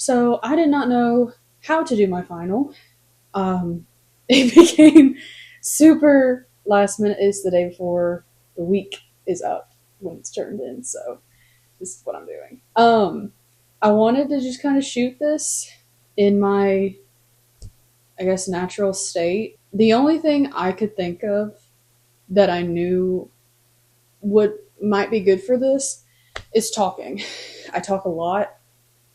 So I did not know how to do my final. It became super last minute. It's the day before the week is up when it's turned in. So this is what I'm doing. I wanted to just kind of shoot this in my, I guess, natural state. The only thing I could think of that I knew would might be good for this is talking. I talk a lot.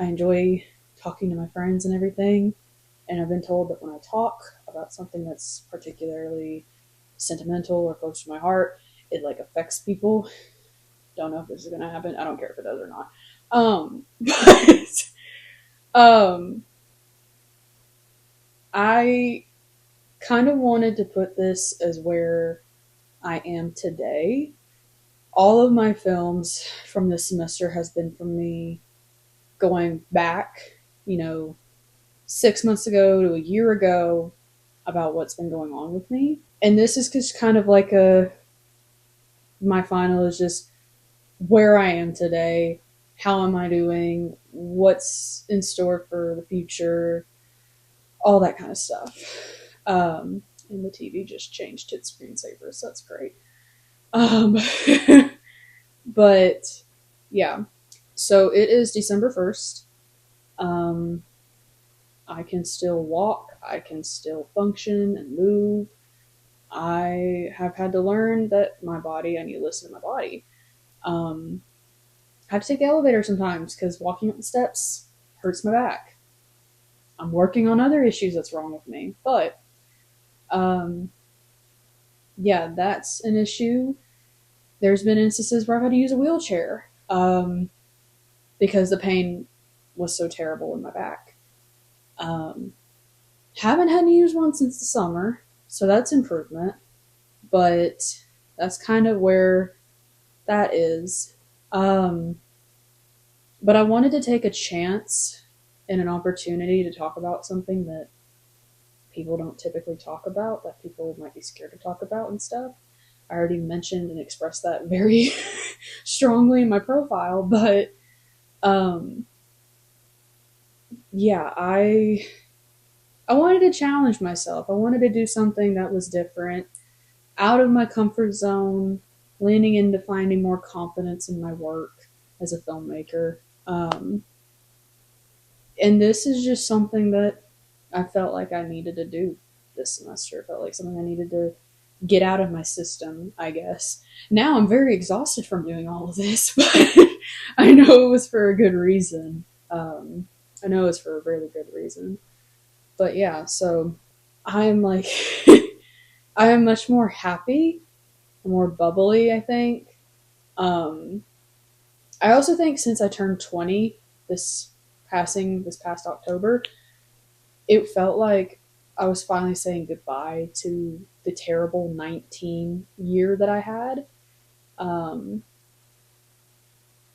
I enjoy talking to my friends and everything. And I've been told that when I talk about something that's particularly sentimental or close to my heart, it like affects people. Don't know if this is gonna happen. I don't care if it does or not. But I kind of wanted to put this as where I am today. All of my films from this semester has been from me going back, 6 months ago to a year ago about what's been going on with me. And this is just kind of like my final is just where I am today. How am I doing? What's in store for the future? All that kind of stuff. And the TV just changed its screensaver, so that's great. Um, but yeah, so it is December 1st. I can still walk, I can still function and move. I have had to learn that I need to listen to my body. I have to take the elevator sometimes because walking up the steps hurts my back. I'm working on other issues that's wrong with me, but yeah, that's an issue. There's been instances where I've had to use a wheelchair because the pain was so terrible in my back. Haven't had to use one since the summer, so that's improvement. But that's kind of where that is. But I wanted to take a chance and an opportunity to talk about something that people don't typically talk about, that people might be scared to talk about and stuff. I already mentioned and expressed that very strongly in my profile, but yeah, I wanted to challenge myself. I wanted to do something that was different, out of my comfort zone, leaning into finding more confidence in my work as a filmmaker. And this is just something that I felt like I needed to do this semester. It felt like something I needed to get out of my system, I guess. Now I'm very exhausted from doing all of this, but I know it was for a good reason. I know it's for a really good reason. But yeah, so I'm like, I am much more happy, more bubbly, I think. I also think since I turned 20 this past October, it felt like I was finally saying goodbye to the terrible 19 year that I had. Um,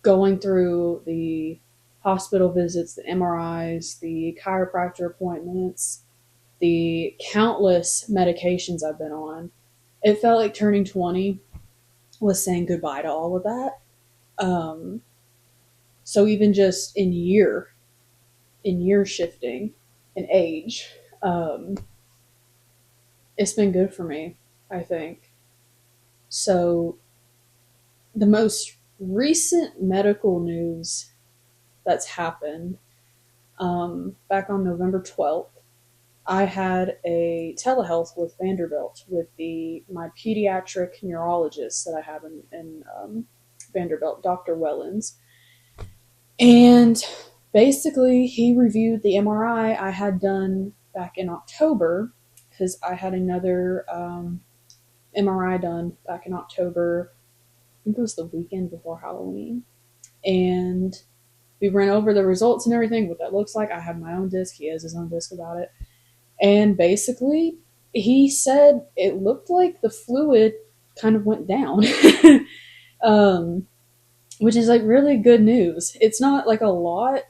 Going through the hospital visits, the MRIs, the chiropractor appointments, the countless medications I've been on. It felt like turning 20 was saying goodbye to all of that. Um, so even just in year shifting and age, um, it's been good for me, I think. So the most recent medical news that's happened, back on November 12th, I had a telehealth with Vanderbilt with my pediatric neurologist that I have in Vanderbilt, Dr. Wellens. And basically, he reviewed the MRI I had done back in October because I had another MRI done back in October. I think it was the weekend before Halloween. And we ran over the results and everything, what that looks like. I have my own disc. He has his own disc about it. And basically, he said it looked like the fluid kind of went down, which is like really good news. It's not like a lot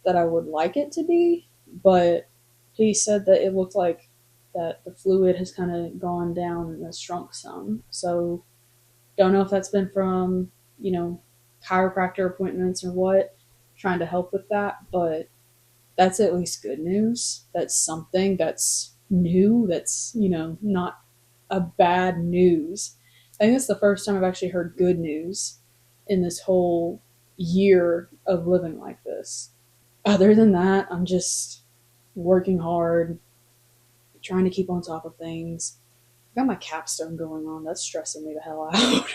that I would like it to be, but he said that it looked like that the fluid has kind of gone down and has shrunk some. So don't know if that's been from, chiropractor appointments or what, trying to help with that, but that's at least good news. That's something that's new, that's, not a bad news. I think it's the first time I've actually heard good news in this whole year of living like this. Other than that, I'm just working hard, trying to keep on top of things. I've got my capstone going on. That's stressing me the hell out.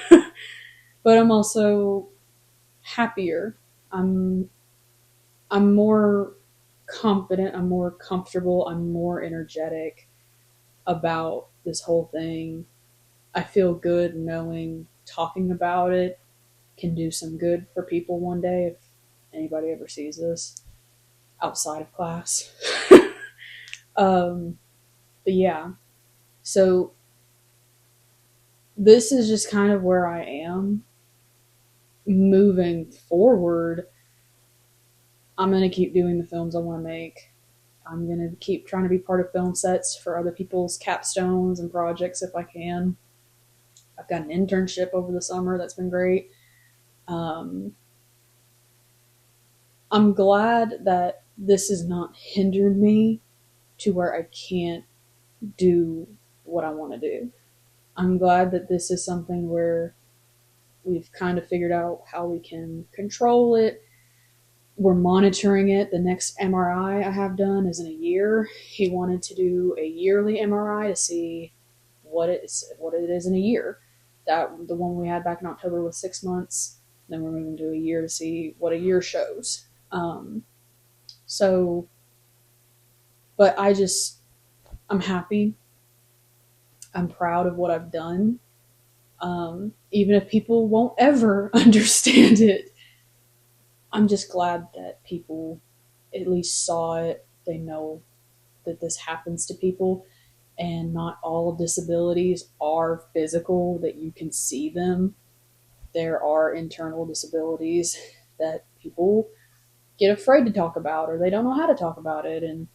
But I'm also happier. I'm I'm more confident, I'm more comfortable, I'm more energetic about this whole thing. I feel good knowing talking about it can do some good for people one day if anybody ever sees this outside of class. um, but yeah, so this is just kind of where I am. Moving forward, I'm going to keep doing the films I want to make. I'm going to keep trying to be part of film sets for other people's capstones and projects if I can. I've got an internship over the summer that's been great. I'm glad that this has not hindered me to where I can't do what I want to do. I'm glad that this is something where we've kind of figured out how we can control it. We're monitoring it. The next MRI I have done is in a year. He wanted to do a yearly MRI to see what it is in a year. That the one we had back in October was 6 months. Then we're moving to a year to see what a year shows. So, but I'm happy. I'm proud of what I've done. Even if people won't ever understand it, I'm just glad that people at least saw it. They know that this happens to people, and not all disabilities are physical, that you can see them. There are internal disabilities that people get afraid to talk about, or they don't know how to talk about it. And,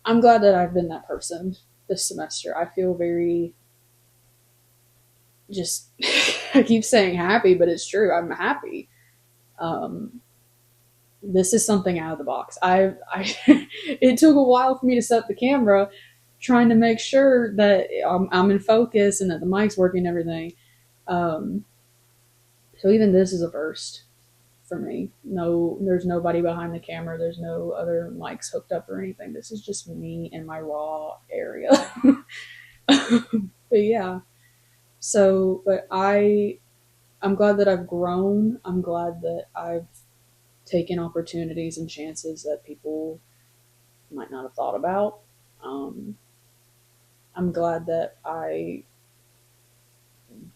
I'm glad that I've been that person this semester. I feel very just, I keep saying happy, but it's true. I'm happy. This is something out of the box. It took a while for me to set up the camera, trying to make sure that I'm in focus and that the mic's working and everything. So even this is a first for me. No, there's nobody behind the camera. There's no other mics hooked up or anything. This is just me in my raw area. But yeah. So, but I'm glad that I've grown. I'm glad that I've taken opportunities and chances that people might not have thought about. I'm glad that I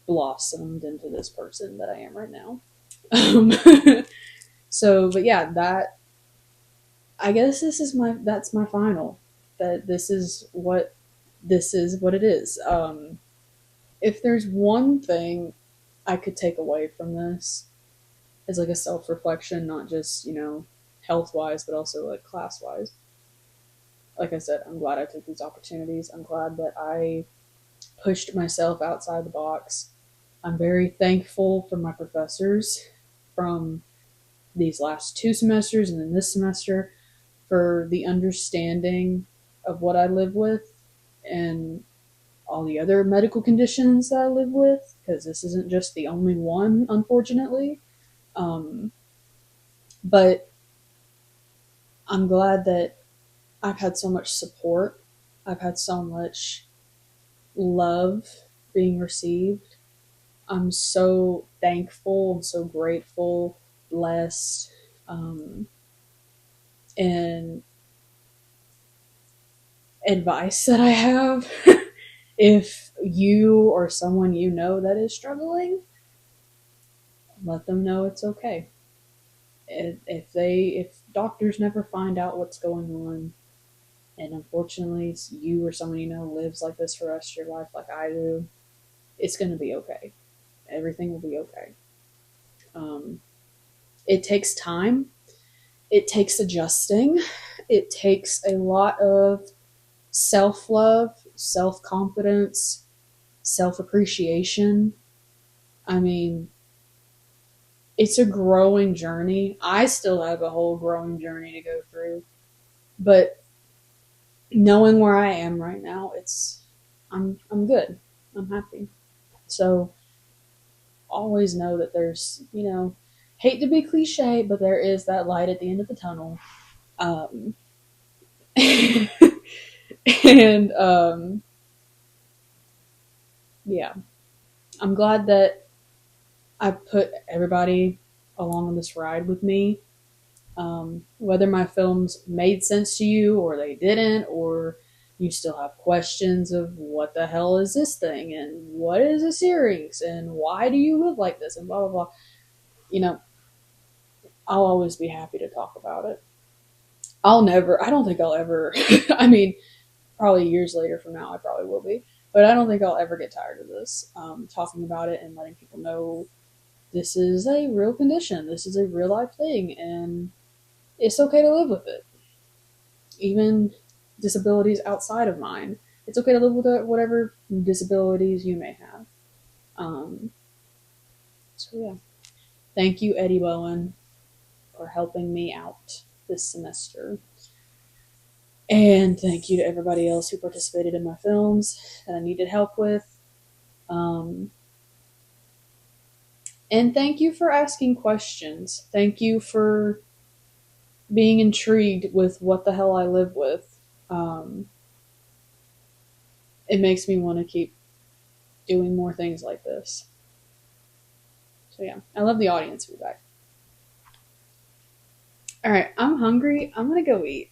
blossomed into this person that I am right now. So, but yeah, I guess that's my final. That this is what it is. If there's one thing I could take away from this, is like a self-reflection, not just, health-wise, but also like class-wise. Like I said, I'm glad I took these opportunities. I'm glad that I pushed myself outside the box. I'm very thankful for my professors from these last 2 semesters and then this semester for the understanding of what I live with and all the other medical conditions that I live with, because this isn't just the only one, unfortunately. But I'm glad that I've had so much support. I've had so much love being received. I'm so thankful. I'm so grateful, blessed. And advice that I have, if you or someone you know that is struggling, let them know it's okay. If doctors never find out what's going on, and unfortunately you or someone you know lives like this for the rest of your life like I do, it's going to be okay. Everything will be okay. It takes time. It takes adjusting. It takes a lot of self-love, self-confidence, self-appreciation. I mean, it's a growing journey. I still have a whole growing journey to go through, but knowing where I am right now, I'm good. I'm happy. So always know that there's, hate to be cliche, but there is that light at the end of the tunnel. Um, and yeah, I'm glad that I put everybody along on this ride with me. Whether my films made sense to you or they didn't, or you still have questions of what the hell is this thing and what is a series and why do you live like this and blah, blah, blah. You know, I'll always be happy to talk about it. I don't think I'll ever, I mean, probably years later from now, I probably will be, but I don't think I'll ever get tired of this, talking about it and letting people know this is a real condition. This is a real life thing. And it's okay to live with it. Even disabilities outside of mine. It's okay to live with whatever disabilities you may have. Um, so, yeah. Thank you, Eddie Bowen, for helping me out this semester. And thank you to everybody else who participated in my films that I needed help with. Um, and thank you for asking questions. Thank you for being intrigued with what the hell I live with. It makes me want to keep doing more things like this. So yeah, I love the audience feedback. All right, I'm hungry. I'm gonna go eat.